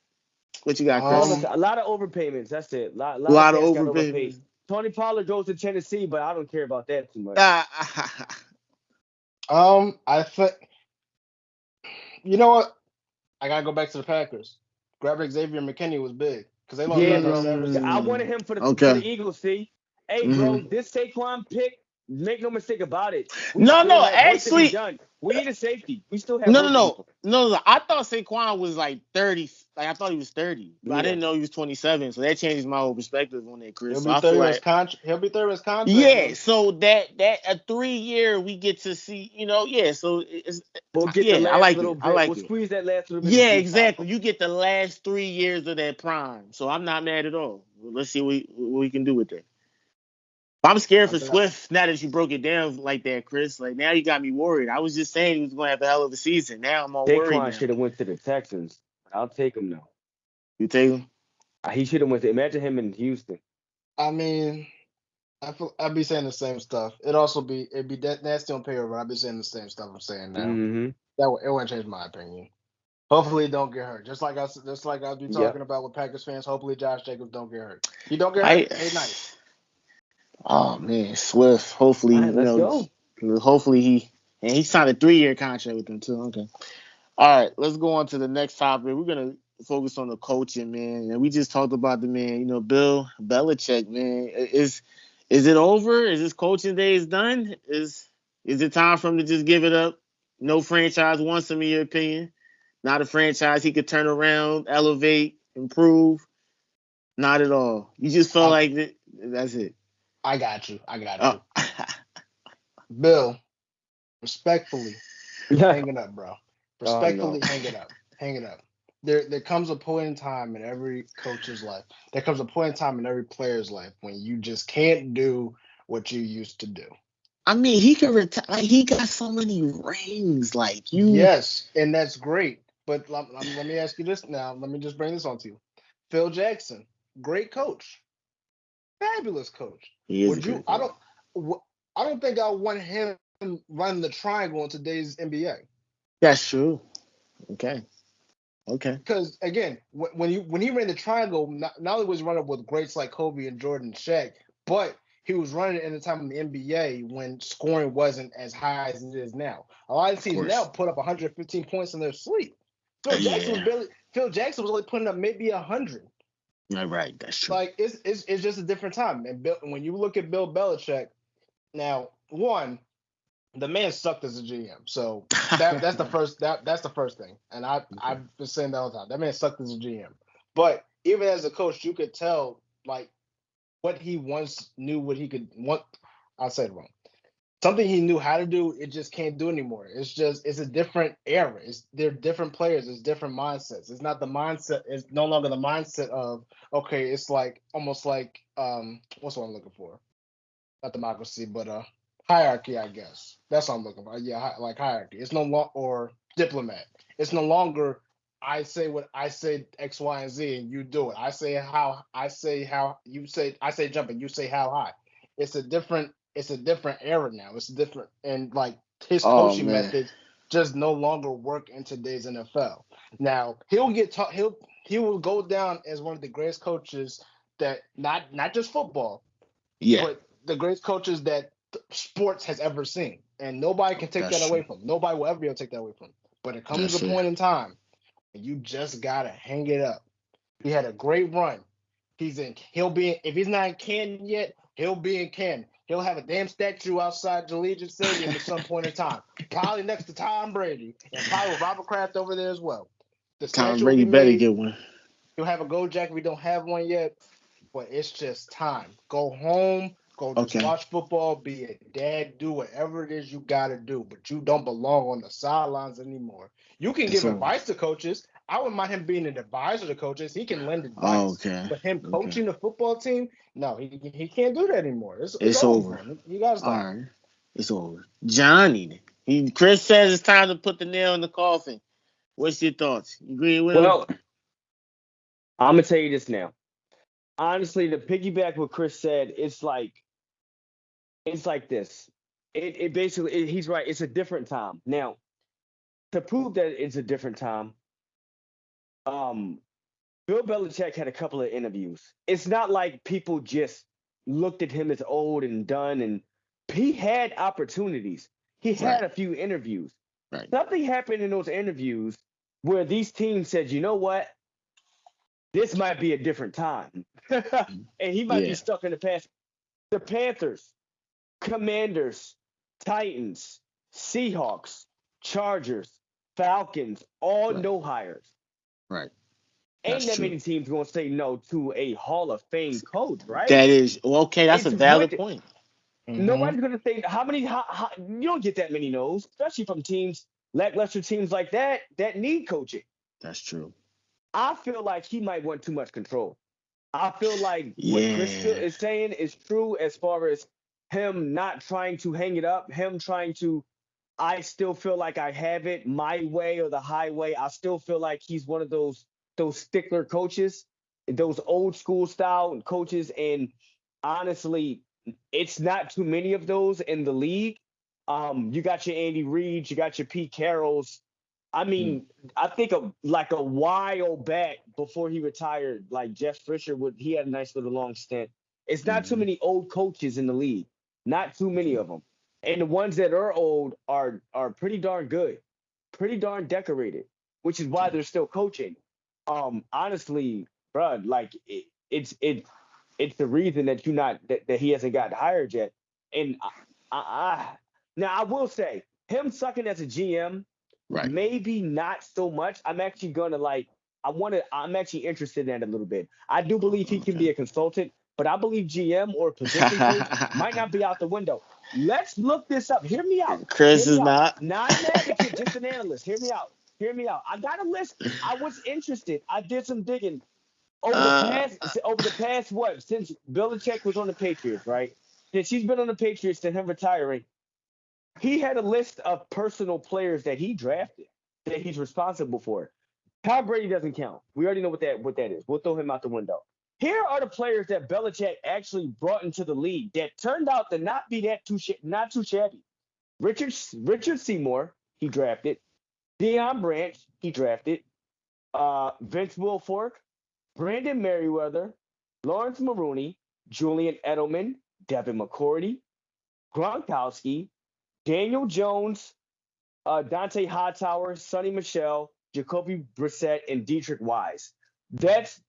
What you got, Chris? A lot of overpayments. That's it. A lot of overpayments. Tony Pollard goes to Tennessee, but I don't care about that too much. I think you know what? I gotta go back to the Packers. Grabbing Xavier McKinney was big. Because they lost I wanted him for the Eagles, see? Hey, bro, this Saquon pick, make no mistake about it. Actually, we need a safety. We still have No. I thought Saquon was like 30. Like, I thought he was 30. But I didn't know he was 27. So that changes my whole perspective on that, Chris. He'll be third with his contract. Yeah, so that a 3-year we get to see, so I like it. We'll squeeze that last little bit. Yeah, exactly. You get the last 3 years of that prime. So I'm not mad at all. Let's see what we can do with that. I'm scared for Swift now that you broke it down like that, Chris. Like, now you got me worried. I was just saying he was going to have a hell of a season. Now I'm all worried. Saquon should have went to the Texans. I'll take him now. You take him? He should have went to. Imagine him in Houston. I mean, I'd be saying the same stuff. It'd be that nasty on paper, but I'd be saying the same stuff I'm saying now. Mm-hmm. It wouldn't change my opinion. Hopefully, he don't get hurt. Just like I'll be talking about with Packers fans. Hopefully, Josh Jacobs don't get hurt. He don't get hurt. Hey, nice. Oh man, Swift. Hopefully, hopefully he signed a 3-year contract with them too. Okay. All right, let's go on to the next topic. We're gonna focus on the coaching, man. And we just talked about the man, Bill Belichick, man. Is it over? Is his coaching days done? Is it time for him to just give it up? No franchise wants him, in your opinion. Not a franchise he could turn around, elevate, improve. Not at all. You just felt like that's it. I got you. Bill, respectfully, hang it up, bro. Respectfully, hang it up. There comes a point in time in every coach's life. There comes a point in time in every player's life when you just can't do what you used to do. I mean, he could retire. Like, he got so many rings. Like, you. Yes, and that's great. But let me ask you this now. Let me just bring this on to you. Phil Jackson, great coach. Fabulous coach. I don't think I want him running the triangle in today's NBA. That's true. Okay. Because again, when he ran the triangle, not only was he running with greats like Kobe and Jordan and Shaq, but he was running in the time of the NBA when scoring wasn't as high as it is now. A lot of teams now put up 115 points in their sleep. Phil Jackson was only putting up maybe 100. Right, that's true. Like it's just a different time. And when you look at Bill Belichick, now one, the man sucked as a GM. So that's the first thing. And I've been saying that all the time. That man sucked as a GM. But even as a coach, you could tell like what he once knew what he could want. I'll say it wrong. Something he knew how to do, it just can't do anymore. It's a different era. They're different players. It's different mindsets. It's not the mindset. It's no longer the mindset of, okay, it's like almost like what's what I'm looking for? Not democracy, but hierarchy, I guess. That's what I'm looking for. Yeah, like hierarchy. It's no longer, or diplomat. It's no longer I say what I say X, Y, and Z, and you do it. I say how you say. I say jump, and you say how high. It's a different era now. It's different, and like his coaching methods just no longer work in today's NFL. Now he'll get taught. He will go down as one of the greatest coaches that not just football, but the greatest coaches that sports has ever seen, and nobody can take that away from him. Nobody will ever be able to take that away from him. But it comes to a point in time, and you just gotta hang it up. He had a great run. If he's not in Canton yet, he'll be in Canton. He'll have a damn statue outside Allegiant Stadium at some point in time. Probably next to Tom Brady, and probably with Robert Kraft over there as well. The Tom Brady better get one. He'll have a gold jacket. We don't have one yet, but it's just time. Go home. Go just watch football. Be a dad. Do whatever it is you gotta do, but you don't belong on the sidelines anymore. You can give advice to coaches. I wouldn't mind him being an advisor to coaches. He can lend advice. But him coaching the football team, no, he can't do that anymore. It's over. You gotta stop. All right. It's over. Johnny. Chris says it's time to put the nail in the coffin. What's your thoughts? You agree with him? Well, I'm gonna tell you this now. Honestly, to piggyback what Chris said, it's like this. It basically, he's right. It's a different time now. To prove that it's a different time, Bill Belichick had a couple of interviews. It's not like people just looked at him as old and done, and he had opportunities. He had a few interviews. Right. Something happened in those interviews where these teams said, you know what? This might be a different time. And he might be stuck in the past. The Panthers, Commanders, Titans, Seahawks, Chargers, Falcons, all no hires. Right. Ain't that many teams going to say no to a Hall of Fame coach, right? That is okay. That's a valid point. Nobody's going to say how many. You don't get that many no's, especially from teams, lackluster teams like that need coaching. That's true. I feel like he might want too much control. I feel like what Chris is saying is true as far as him not trying to hang it up, him trying to. I still feel like I have it my way or the highway. I still feel like he's one of those stickler coaches, those old school style coaches. And honestly, it's not too many of those in the league. You got your Andy Reid, you got your Pete Carrolls. I mean, I think a while back before he retired, like Jeff Fisher he had a nice little long stint. It's not too many old coaches in the league, not too many of them. And the ones that are old are pretty darn good, pretty darn decorated, which is why they're still coaching. Honestly, bro, like it's the reason that that he hasn't gotten hired yet. And now I will say him sucking as a GM, maybe not so much. I'm actually gonna I'm actually interested in that a little bit. I do believe he can be a consultant, but I believe GM or position coach might not be out the window. Let's look this up. Hear me out. Chris is not an advocate, just an analyst. Hear me out. I got a list. I was interested. I did some digging over the past what, since Belichick was on the Patriots, right? Since he's been on the Patriots and him retiring, he had a list of personal players that he drafted that he's responsible for. Tom Brady doesn't count. We already know what that is. We'll throw him out the window. Here are the players that Belichick actually brought into the league that turned out to not be not too shabby. Richard Seymour, he drafted. Deion Branch, he drafted. Vince Wilfork, Brandon Merriweather, Lawrence Maroney, Julian Edelman, Devin McCourty, Gronkowski, Daniel Jones, Dante Hightower, Sonny Michel, Jacoby Brissett, and Dietrich Wise. That's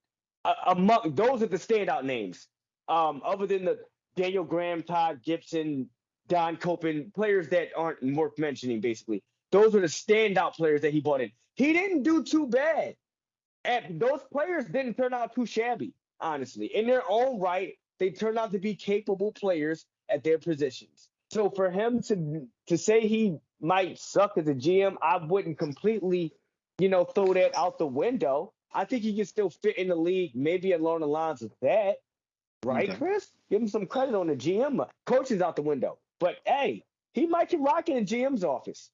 among those are the standout names. Other than the Daniel Graham, Todd Gibson, Don Copen, players that aren't worth mentioning, basically. Those are the standout players that he brought in. He didn't do too bad. And those players didn't turn out too shabby, honestly. In their own right, they turned out to be capable players at their positions. So for him to say he might suck as a GM, I wouldn't completely, throw that out the window. I think he can still fit in the league, maybe along the lines of that. Right, Chris? Give him some credit on the GM. Coaching's out the window. But, hey, he might can rock in the GM's office.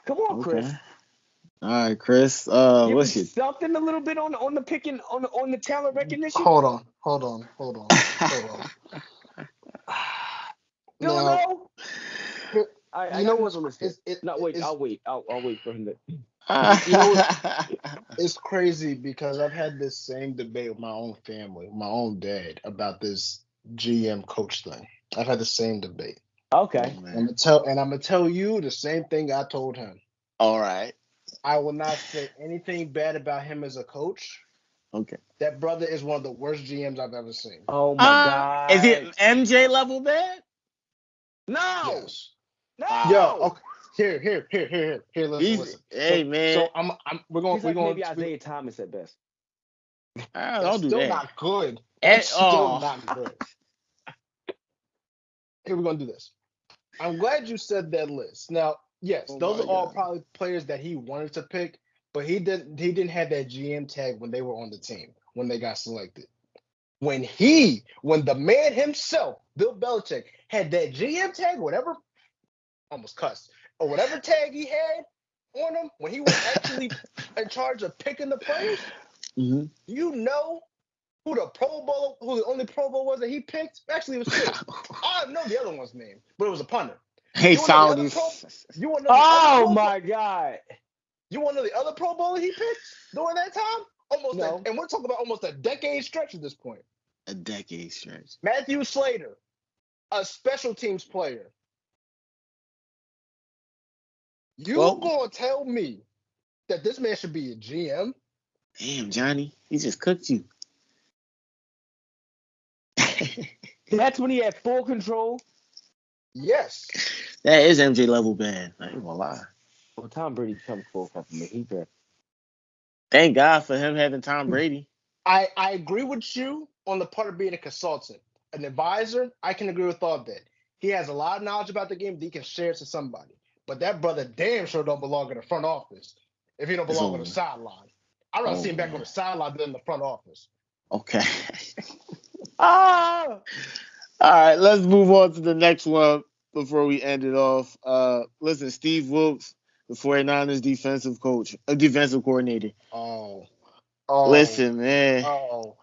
Come on, Chris. All right, Chris. What's your something a little bit on the picking on the talent recognition? Hold on. You don't know? I know what's what's I'll wait. I'll wait for him to. It's crazy because I've had this same debate with my own family, my own dad, about this GM coach thing. I've had the same debate. Okay. Oh, I'm gonna tell you the same thing I told him. All right. I will not say anything bad about him as a coach. Okay. That brother is one of the worst GMs I've ever seen. Oh my God. Is it MJ level bad? No. Yes. No. Yo, okay. Here. Listen. Hey, man. So we're going. He's like maybe Isaiah Thomas at best. Don't do still that. not good. That's still not good. Here, we're gonna do this. I'm glad you said that list. Now, yes, those are all probably players that he wanted to pick, but he didn't have that GM tag when they were on the team, when they got selected. When the man himself, Bill Belichick, had that GM tag, whatever, almost cussed, or whatever tag he had on him, when he was actually in charge of picking the players, you know who the only Pro Bowl was that he picked? Actually, it was two. I don't know the other one's name, but it was a punter. Hey, Saudi. You want to know the other Pro my God. You want to know the other Pro Bowler he picked during that time? And we're talking about almost a decade stretch at this point. A decade stretch. Matthew Slater, a special teams player. Gonna tell me that this man should be a GM? Damn, Johnny, he just cooked you. That's when he had full control. Yes. That is MJ level bad. I ain't gonna lie. Well, Tom Brady comes full compliment. He good. Thank God for him having Tom Brady. I agree with you on the part of being a consultant. An advisor, I can agree with all that. He has a lot of knowledge about the game that he can share to somebody. But that brother damn sure don't belong in the front office if he don't belong on the sideline. I'd rather see him back on the sideline than in the front office. Okay. All right, let's move on to the next one before we end it off. Listen, Steve Wilkes, the 49ers defensive coordinator. Listen, man. Hold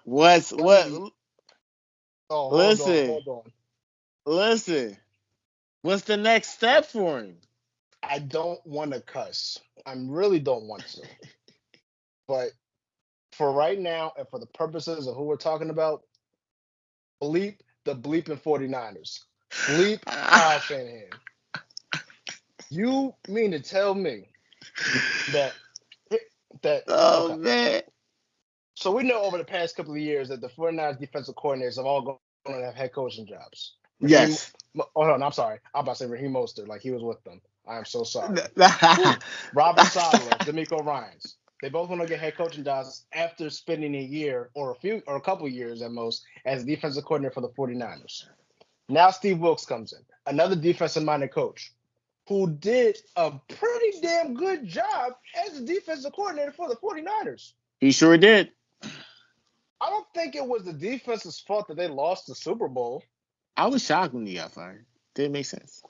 on. Listen. What's the next step for him? I don't want to cuss. I really don't want to. But for right now, and for the purposes of who we're talking about, bleep the bleeping 49ers. Bleep Kyle Shanahan. You mean to tell me that man. So we know over the past couple of years that the 49ers defensive coordinators have all gone to have head coaching jobs. Yes. I'm sorry. I'm about to say Raheem Mostert, like he was with them. I am so sorry. Robert Saleh, D'Amico Ryans. They both want to get head coaching jobs after spending a year or a couple of years at most as defensive coordinator for the 49ers. Now Steve Wilkes comes in, another defensive-minded coach who did a pretty damn good job as a defensive coordinator for the 49ers. He sure did. I don't think it was the defense's fault that they lost the Super Bowl. I was shocked when he got fired. Didn't make sense.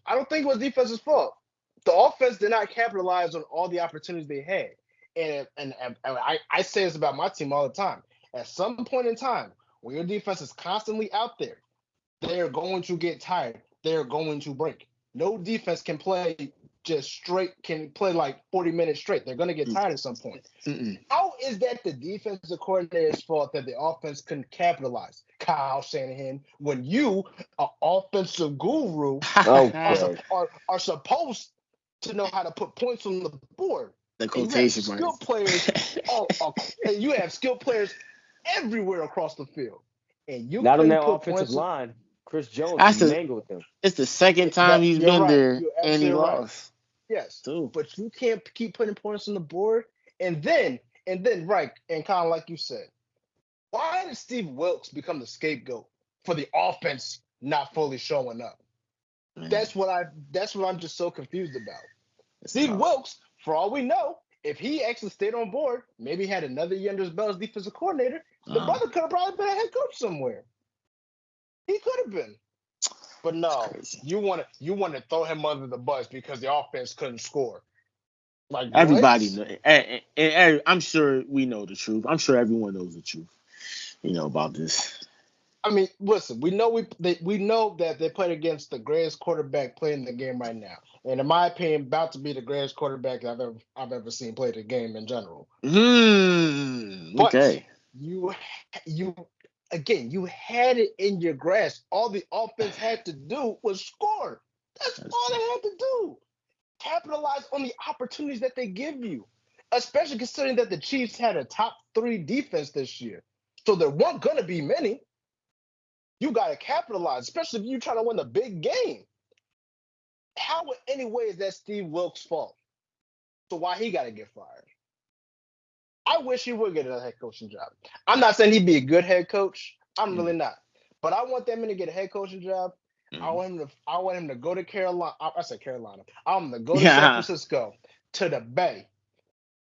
I don't think it was defense's fault. The offense did not capitalize on all the opportunities they had. And I say this about my team all the time. At some point in time, when your defense is constantly out there, they are going to get tired. They are going to break. No defense can play like 40 minutes straight. They're going to get tired at some point. How is that the defensive coordinator's fault that the offense couldn't capitalize? Kyle Shanahan, when you, an offensive guru, are supposed to know how to put points on the board. The quotation marks. Skilled players, and you have skilled players everywhere across the field. And you not on that offensive line. Chris Jones mangled them. It's the second time he's been there and he lost. Yes, but you can't keep putting points on the board. And then, right, and kind of like you said, why did Steve Wilkes become the scapegoat for the offense not fully showing up? Man. That's what I'm just so confused about. Steve Wilkes, for all we know, if he actually stayed on board, maybe had another year under his belt as defensive coordinator, the brother could have probably been a head coach somewhere. He could have been. But no, you want to throw him under the bus because the offense couldn't score. Like everybody knows, and I'm sure we know the truth. I'm sure everyone knows the truth, about this. I mean, listen, we know that they played against the greatest quarterback playing the game right now, and in my opinion, about to be the greatest quarterback I've ever seen play the game in general. Okay. But you again, you had it in your grasp. All the offense had to do was score. That's all they had to do. Capitalize on the opportunities that they give you, especially considering that the Chiefs had a top 3 defense this year. So there weren't going to be many. You got to capitalize, especially if you're trying to win a big game. How in any way is that Steve Wilks' fault? So why he got to get fired? I wish he would get a head coaching job. I'm not saying he'd be a good head coach. I'm really not. But I want that man to get a head coaching job. I want him to go to Carolina. I said Carolina. I want him to go to San Francisco, to the Bay.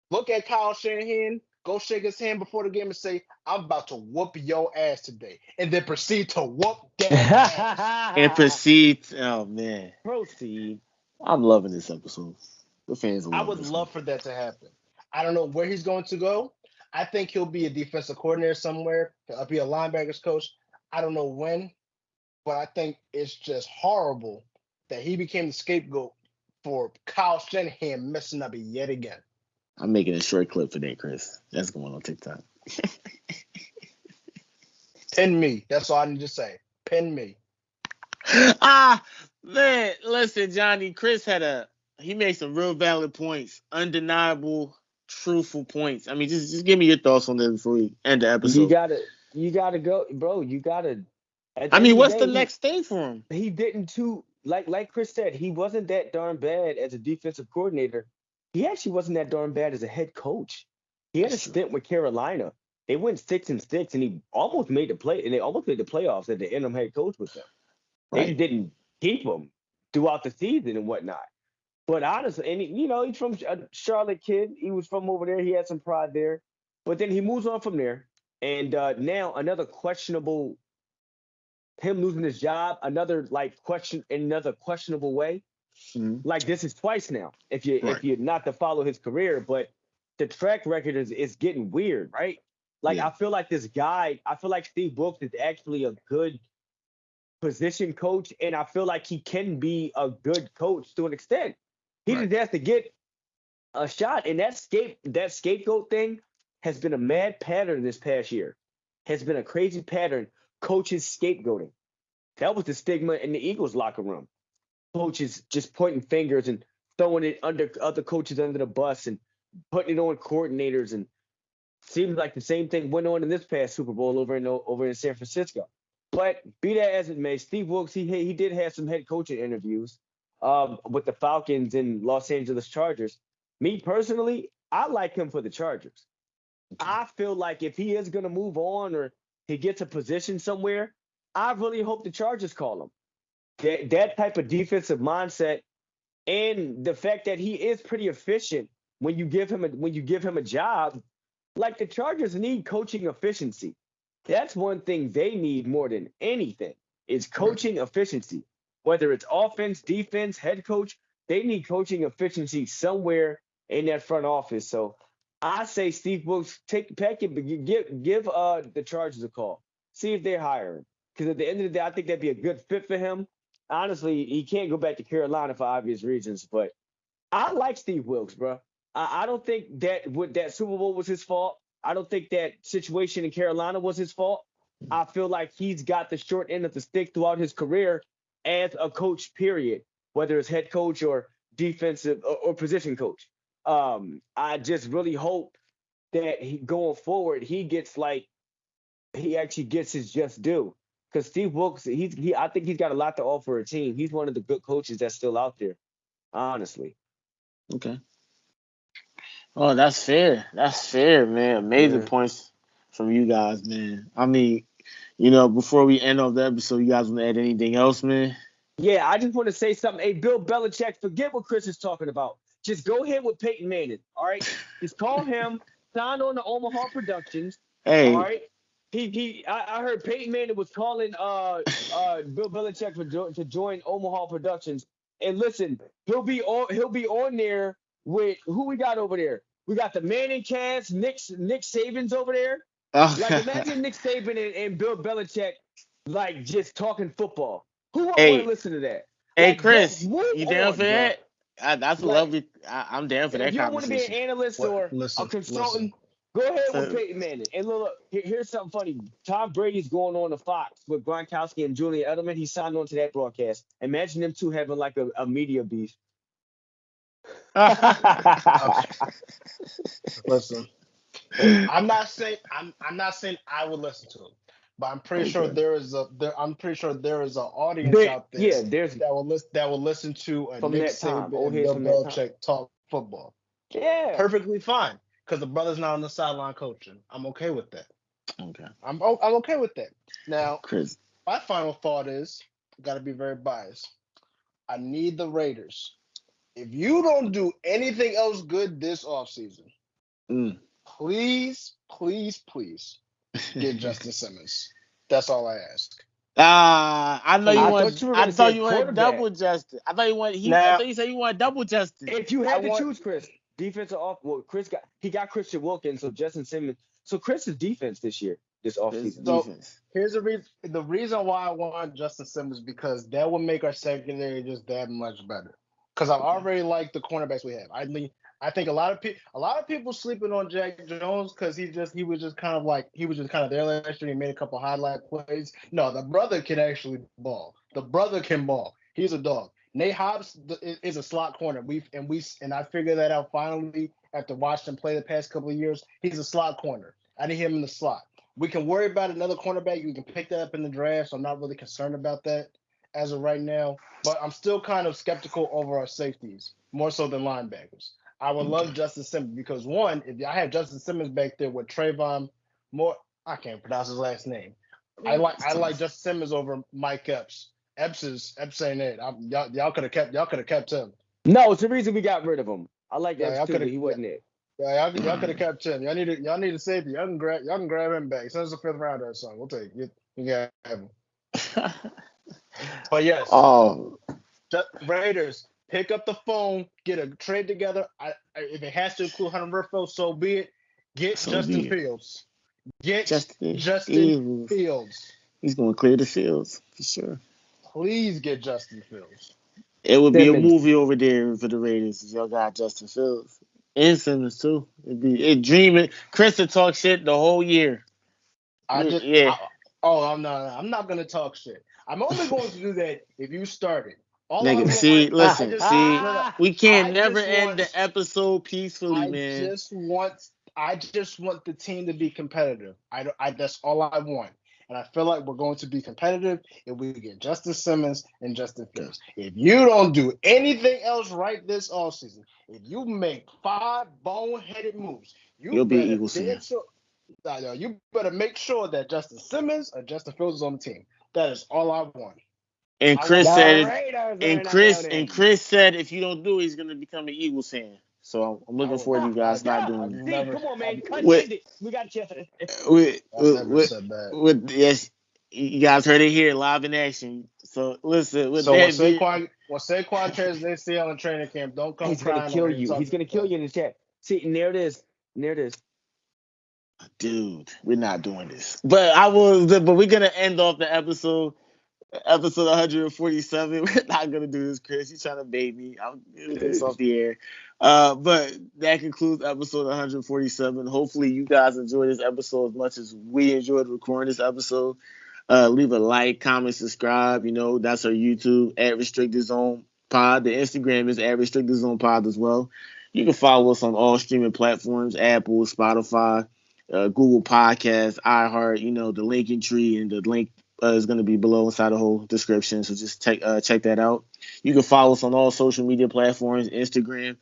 Look at Kyle Shanahan. Go shake his hand before the game and say, "I'm about to whoop your ass today," and then proceed to whoop that ass. And proceed. Oh man, proceed. I'm loving this episode. The fans. I would love for that to happen. I don't know where he's going to go. I think he'll be a defensive coordinator somewhere. He'll be a linebackers coach. I don't know when, but I think it's just horrible that he became the scapegoat for Kyle Shanahan messing up yet again. I'm making a short clip for that, Chris. That's going on TikTok. Pin me. That's all I need to say. Pin me. Man, listen, Johnny. Chris he made some real valid points, undeniable, truthful points. I mean, just give me your thoughts on this before we end the episode. You gotta go, bro. You gotta. I mean, what's the next thing for him? He didn't like Chris said, he wasn't that darn bad as a defensive coordinator. He actually wasn't that darn bad as a head coach. He had a stint with Carolina. They went 6-6, and he almost made the play, and they almost made the playoffs at the interim head coach with them. Right. They just didn't keep him throughout the season and whatnot. But honestly, and he's from a Charlotte kid. He was from over there. He had some pride there. But then he moves on from there. And now another questionable, him losing his job, another questionable way. Mm-hmm. Like this is twice now. If you're not to follow his career, but the track record is getting weird, right? Like I feel like Steve Wilks is actually a good position coach, and I feel like he can be a good coach to an extent. He just has to get a shot, and that scapegoat thing has been a mad pattern this past year. Has been a crazy pattern. Coaches scapegoating. That was the stigma in the Eagles locker room. Coaches just pointing fingers and throwing it under other coaches under the bus and putting it on coordinators. And seems like the same thing went on in this past Super Bowl over in San Francisco. But be that as it may, Steve Wilks, he did have some head coaching interviews with the Falcons and Los Angeles Chargers. Me personally, I like him for the Chargers. I feel like if he is going to move on or he gets a position somewhere, I really hope the Chargers call him. That type of defensive mindset and the fact that he is pretty efficient when you give him a job, like the Chargers need coaching efficiency. That's one thing they need more than anything is coaching efficiency. Whether it's offense, defense, head coach, they need coaching efficiency somewhere in that front office. So I say Steve Wilks, give the Chargers a call. See if they're hiring. Because at the end of the day, I think that'd be a good fit for him. Honestly, he can't go back to Carolina for obvious reasons, but I like Steve Wilks, bro. I don't think that Super Bowl was his fault. I don't think that situation in Carolina was his fault. I feel like he's got the short end of the stick throughout his career as a coach, period, whether it's head coach or defensive or position coach. I just really hope that going forward, he actually gets his just due. Because Steve Wilks, I think he's got a lot to offer a team. He's one of the good coaches that's still out there, honestly. Okay. Oh, that's fair. That's fair, man. Amazing points from you guys, man. I mean, before we end off the episode, you guys want to add anything else, man? Yeah, I just want to say something. Hey, Bill Belichick, forget what Chris is talking about. Just go ahead with Peyton Manning, all right? Just call him, sign on to Omaha Productions, all right? I heard Peyton Manning was calling Bill Belichick to join Omaha Productions. And listen, he'll be on there with who we got over there. We got the Manning cast, Nick Saban's over there. Like imagine Nick Saban and Bill Belichick like just talking football. Who would want to listen to that? Hey, Chris, you down for that? That's lovely. I'm down for that conversation. If you don't want to be an analyst or a consultant, Go ahead with Peyton Manning. And look, here's something funny. Tom Brady's going on to Fox with Gronkowski and Julian Edelman. He signed on to that broadcast. Imagine them two having like a media beef. Listen, I'm not saying I would listen to it, but I'm pretty sure there is an audience out there that will listen to a Nick Saban and Bill Belichick talk football. Yeah, perfectly fine, because the brother's not on the sideline coaching. I'm okay with that. Okay, I'm okay with that. Now, Chris, my final thought is, got to be very biased. I need the Raiders. If you don't do anything else good this offseason, please get Justin Simmons. That's all I ask. I know you want. I thought you wanted double Justin. I thought you said you want double Justin. If you had to choose, Chris, defensive off. Well, Chris got Christian Wilkins, so Justin Simmons. So Chris's defense this offseason. So here's the reason. The reason why I want Justin Simmons, because that would make our secondary just that much better. Because I already like the cornerbacks we have. I think a lot of people sleeping on Jack Jones because he was just kind of there last year. He made a couple highlight plays. No, the brother can actually ball. The brother can ball. He's a dog. Nate Hobbs is a slot corner. And I figured that out finally after watching him play the past couple of years. He's a slot corner. I need him in the slot. We can worry about another cornerback. You can pick that up in the draft. So I'm not really concerned about that as of right now. But I'm still kind of skeptical over our safeties, more so than linebackers. I would love Justin Simmons because, one, if I had Justin Simmons back there with Trayvon Moore, I can't pronounce his last name. I like Justin Simmons over Mike Epps. Epps ain't it. Y'all could have kept him. No, it's the reason we got rid of him. I like Epps too, but he wasn't it. Yeah, y'all could have kept him. Y'all need a safety. Y'all can grab him back. Send us a 5th rounder or something. We'll take it. You got him. But yes. Oh, Raiders, pick up the phone, get a trade together. If it has to include Hunter Murphy, so be it. Get Justin Fields. Get Justin Fields. He's going to clear the fields for sure. Please get Justin Fields. It would be a movie over there for the Raiders if y'all got Justin Fields. And Simmons too. It dreaming. Chris would talk shit the whole year. I'm not gonna talk shit. I'm only going to do that if you start it. We can't never end the episode peacefully, man. I just want the team to be competitive. That's all I want. And I feel like we're going to be competitive if we get Justin Simmons and Justin Fields. If you don't do anything else right this offseason, if you make 5 boneheaded moves, you'll be Eagles fan. You better make sure that Justin Simmons or Justin Fields is on the team. That is all I want. And Chris said if you don't do it, he's going to become an Eagles fan. So I'm looking forward to you guys not doing it. Come on, man. We got a chance. Yes, you guys heard it here live in action. So listen. When Saquon tears his ACL in training camp, don't come. He's gonna kill you. He's gonna kill you in the chat. See, and there it is. Dude, we're not doing this. But we're gonna end off the episode 147. We're not gonna do this, Chris. You're trying to bait me. I'm getting this off the air. But that concludes episode 147. Hopefully you guys enjoyed this episode as much as we enjoyed recording this episode. Leave a like, comment, subscribe. That's our YouTube at Restricted Zone Pod. The Instagram is at Restricted Zone Pod as well. You can follow us on all streaming platforms: Apple, Spotify, Google Podcasts, iHeart. The linking tree and the link is going to be below inside the whole description. So just check that out. You can follow us on all social media platforms, Instagram.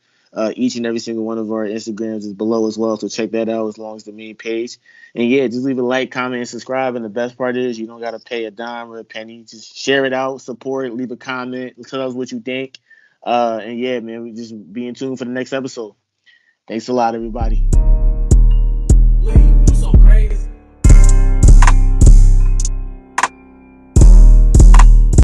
Each and every single one of our Instagrams is below as well. So check that out as long as the main page. And yeah, just leave a like, comment, and subscribe. And the best part is you don't got to pay a dime or a penny. Just share it out, support it, leave a comment, tell us what you think. And yeah, man, we just be in tune for the next episode. Thanks a lot, everybody.